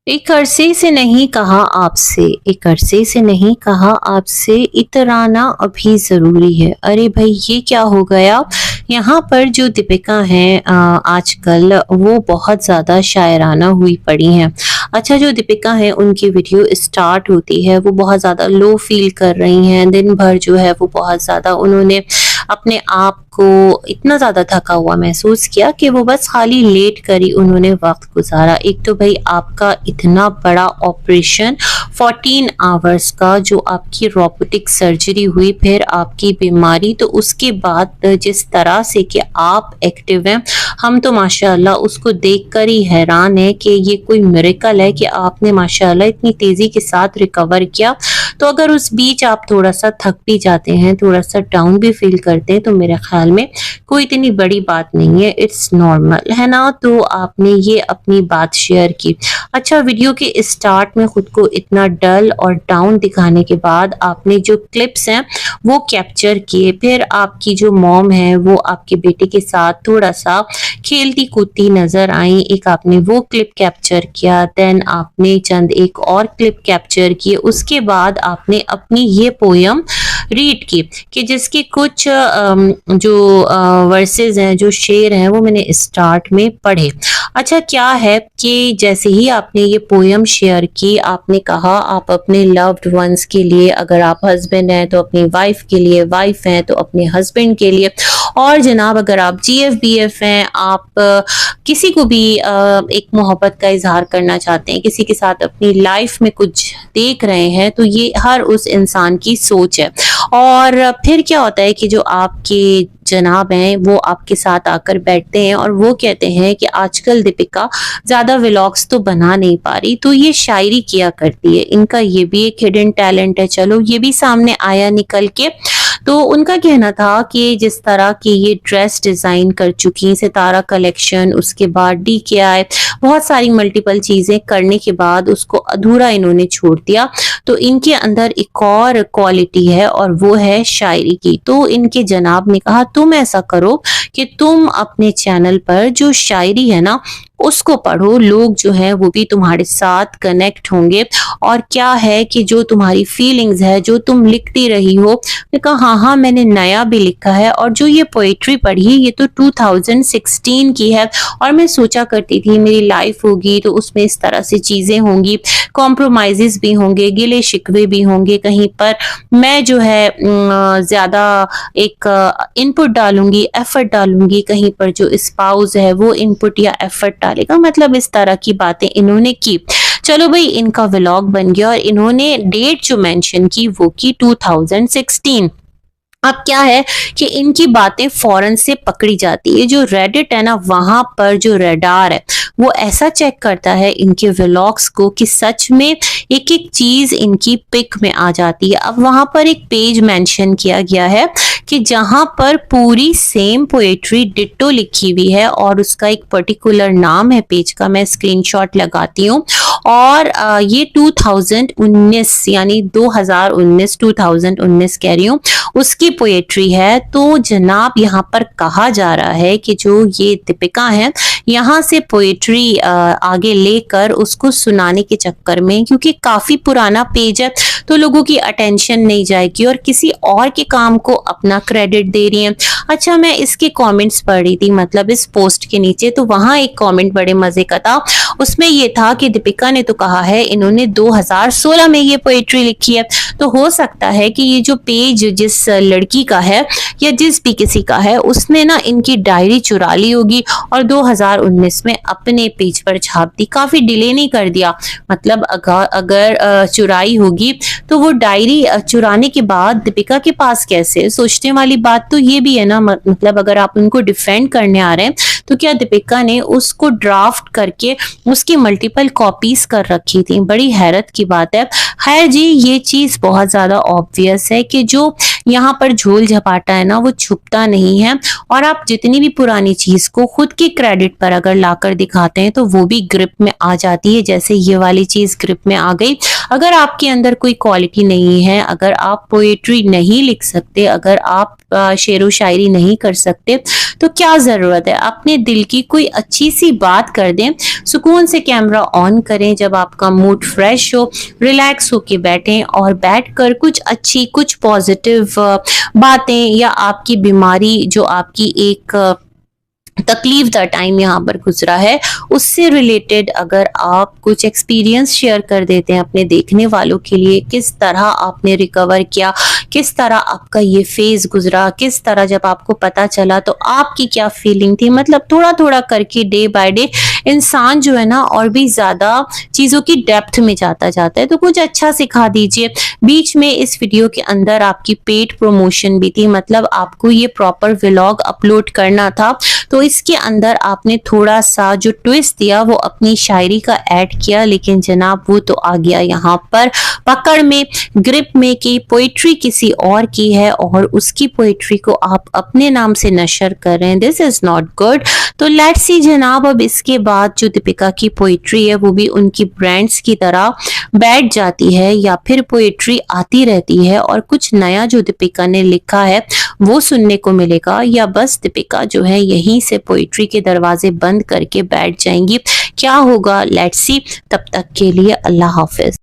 एक अरसे से नहीं कहा आपसे, एक अरसे से नहीं कहा आपसे, इतराना अभी ज़रूरी है। अरे भाई ये क्या हो गया? यहाँ पर जो दीपिका हैं आजकल वो बहुत ज़्यादा शायराना हुई पड़ी हैं। अच्छा जो दीपिका हैं उनकी वीडियो स्टार्ट होती है वो बहुत ज़्यादा लो फ़ील कर रही हैं। दिन भर जो है वो बहुत ज़्यादा उन्होंने अपने आप को इतना ज़्यादा थका हुआ महसूस किया कि वो बस खाली लेट कर ही उन्होंने वक़्त गुज़ारा। एक तो भई आपका इतना बड़ा ऑपरेशन 14 आवर्स का जो आपकी रोबोटिक सर्जरी हुई, फिर आपकी बीमारी, तो उसके बाद जिस तरह से कि आप एक्टिव हैं, हम तो माशाअल्लाह उसको देखकर ही हैरान हैं कि ये कोई मिरेकल है कि आपने माशाअल्लाह इतनी तेज़ी के साथ रिकवर किया। तो अगर उस बीच आप थोड़ा-सा थक भी जाते हैं, थोड़ा-सा डाउन भी फ़ील करते हैं, तो मेरे ख़्याल में कोई इतनी बड़ी बात नहीं है, इट्स नॉर्मल, है ना? तो आपने ये अपनी बात शेयर की। अच्छा वीडियो के स्टार्ट में खुद को इतना डल और डाउन दिखाने के बाद आपने जो क्लिप्स हैं वो कैप्चर किए, फिर आपकी जो मॉम है वो आपके बेटे के साथ थोड़ा-सा खेलती-कूदती नज़र आई, एक आपने वो क्लिप कैप्चर किया, देन आपने चंद एक और क्लिप कैप्चर किए, उसके बाद आपने अपनी ये पोयम रीड की कि जिसके कुछ जो वर्सेस हैं, जो शेर हैं वो मैंने स्टार्ट में पढ़े। अच्छा क्या है कि जैसे ही आपने ये पोयम शेयर की, आपने कहा आप अपने लव्ड वंस के लिए, अगर आप हस्बैंड हैं तो अपनी वाइफ के लिए, वाइफ हैं तो अपने हस्बैंड के लिए, और जनाब अगर आप जीएफ-बीएफ हैं, आप किसी को भी एक मोहब्बत का इज़हार करना चाहते हैं, किसी के साथ अपनी लाइफ में कुछ देख रहे हैं, तो ये हर उस इंसान की सोच है। और फिर क्या होता है कि जो आपके जनाब हैं वो आपके साथ आकर बैठते हैं और वो कहते हैं कि आजकल दीपिका ज़्यादा व्लॉग्स तो बना नहीं पा रही, तो ये शायरी किया करती है, इनका ये भी एक हिडन टैलेंट है, चलो ये भी सामने आया निकल के। तो उनका कहना था कि जिस तरह की ये ड्रेस डिज़ाइन कर चुकी, सितारा कलेक्शन, उसके बाद डीकेआई, बहुत सारी मल्टीपल चीज़ें करने के बाद उसको अधूरा इन्होंने छोड़ दिया। तो इनके अंदर एक और क्वालिटी है और वो है शायरी की। तो इनके जनाब ने कहा तुम ऐसा करो कि तुम अपने चैनल पर जो शायरी है ना उसको पढ़ो, लोग जो है वो भी तुम्हारे साथ कनेक्ट होंगे, और क्या है कि जो तुम्हारी फीलिंग्स है, जो तुम लिखती रही हो। मैंने कहा हाँ हाँ मैंने नया भी लिखा है, और जो ये पोएट्री पढ़ी ये तो 2016 की है, और मैं सोचा करती थी मेरी लाइफ होगी तो उसमें इस तरह से चीज़ें होंगी, कॉम्प्रोमाइज़ेस भी होंगे, गिले शिकवे भी होंगे, कहीं पर मैं जो है ज़्यादा एक इनपुट डालूंगी, एफर्ट डालूंगी, कहीं पर जो स्पाउस है वो इनपुट या एफर्ट डालेगा, मतलब इस तरह की बातें इन्होंने की। चलो भाई इनका व्लॉग बन गया और इन्होंने डेट जो मेंशन की वो की 2016। अब क्या है कि इनकी बातें फौरन से पकड़ी जाती है, जो रेडिट है ना वहां पर जो रेडार है वो ऐसा चेक करता है इनके व्लॉग्स को कि सच में एक एक चीज इनकी पिक में आ जाती है। अब वहां पर एक पेज मेंशन किया गया है कि जहां पर पूरी सेम पोएट्री डिट्टो लिखी हुई है, और उसका एक पर्टिकुलर नाम है पेज का, मैं स्क्रीनशॉट लगाती हूँ, और ये 2019 यानी 2019 कह रही हूँ उसकी पोएट्री है। तो जनाब यहाँ पर कहा जा रहा है कि जो ये दीपिका है यहाँ से पोएट्री आगे लेकर उसको सुनाने के चक्कर में, क्योंकि काफी पुराना पेज है तो लोगों की अटेंशन नहीं जाएगी और किसी और के काम को अपना क्रेडिट दे रही है। अच्छा मैं इसके कमेंट्स पढ़ रही थी, मतलब इस पोस्ट के नीचे, तो वहां एक कमेंट बड़े मजे का था, उसमें ये था कि दीपिका ने तो कहा है इन्होंने 2016 में ये पोएट्री लिखी है, तो हो सकता है कि ये जो पेज जिस लड़की का है या जिस भी किसी का है उसने ना इनकी डायरी चुरा ली होगी और 2019 में अपने पेज पर छाप दी, काफी डिले नहीं कर दिया। मतलब अगर चुराई होगी तो वो डायरी चुराने के बाद दीपिका के पास कैसे, सोचने वाली बात तो ये भी है ना। मतलब अगर आप उनको डिफेंड करने आ रहे हैं तो क्या दीपिका ने उसको ड्राफ्ट करके उसकी मल्टीपल कॉपीज कर रखी थी, बड़ी हैरत की बात है। खैर जी ये चीज बहुत ज्यादा ऑब्वियस है कि जो यहाँ पर झोल झपाटा है ना वो छुपता नहीं है, और आप जितनी भी पुरानी चीज को खुद के क्रेडिट पर अगर लाकर दिखाते हैं तो वो भी ग्रिप में आ जाती है, जैसे ये वाली चीज ग्रिप में आ गई। अगर आपके अंदर कोई क्वालिटी नहीं है, अगर आप पोएट्री नहीं लिख सकते, अगर आप शेरो शायरी नहीं कर सकते, तो क्या ज़रूरत है, अपने दिल की कोई अच्छी सी बात कर दें, सुकून से कैमरा ऑन करें, जब आपका मूड फ्रेश हो, रिलैक्स होके बैठें और बैठकर कुछ अच्छी, कुछ पॉजिटिव बातें या आपकी बीमारी जो आपकी एक तकलीफ दा टाइम यहाँ पर गुजरा है, उससे रिलेटेड अगर आप कुछ एक्सपीरियंस शेयर कर देते हैं अपने देखने वालों के लिए, किस तरह आपने रिकवर किया, किस तरह आपका ये फेज गुजरा, किस तरह जब आपको पता चला तो आपकी क्या फीलिंग थी, मतलब थोड़ा थोड़ा करके डे बाय डे इंसान जो है ना और भी ज्यादा चीजों की डेप्थ में जाता है। तो कुछ अच्छा सिखा दीजिए। बीच में इस वीडियो के अंदर आपकी पेड प्रमोशन भी थी, मतलब आपको ये प्रॉपर व्लॉग अपलोड करना था, तो इसके अंदर आपने थोड़ा सा जो ट्विस्ट दिया वो अपनी शायरी का ऐड किया, लेकिन जनाब वो तो आ गया यहाँ पर पकड़ में, ग्रिप में कि पोइट्री किसी और की है और उसकी पोइट्री को आप अपने नाम से नशर कर रहे हैं। This is not good. तो लेट्स सी जनाब, अब इसके बाद जो दीपिका की पोइट्री है वो भी उनकी ब्रांड्स की तरह बैठ जाती है या फिर पोइट्री आती रहती है और कुछ नया जो दीपिका ने लिखा है वो सुनने को मिलेगा, या बस दीपिका जो है यहीं से पोइट्री के दरवाजे बंद करके बैठ जाएंगी, क्या होगा लेट्स सी। तब तक के लिए अल्लाह हाफिज।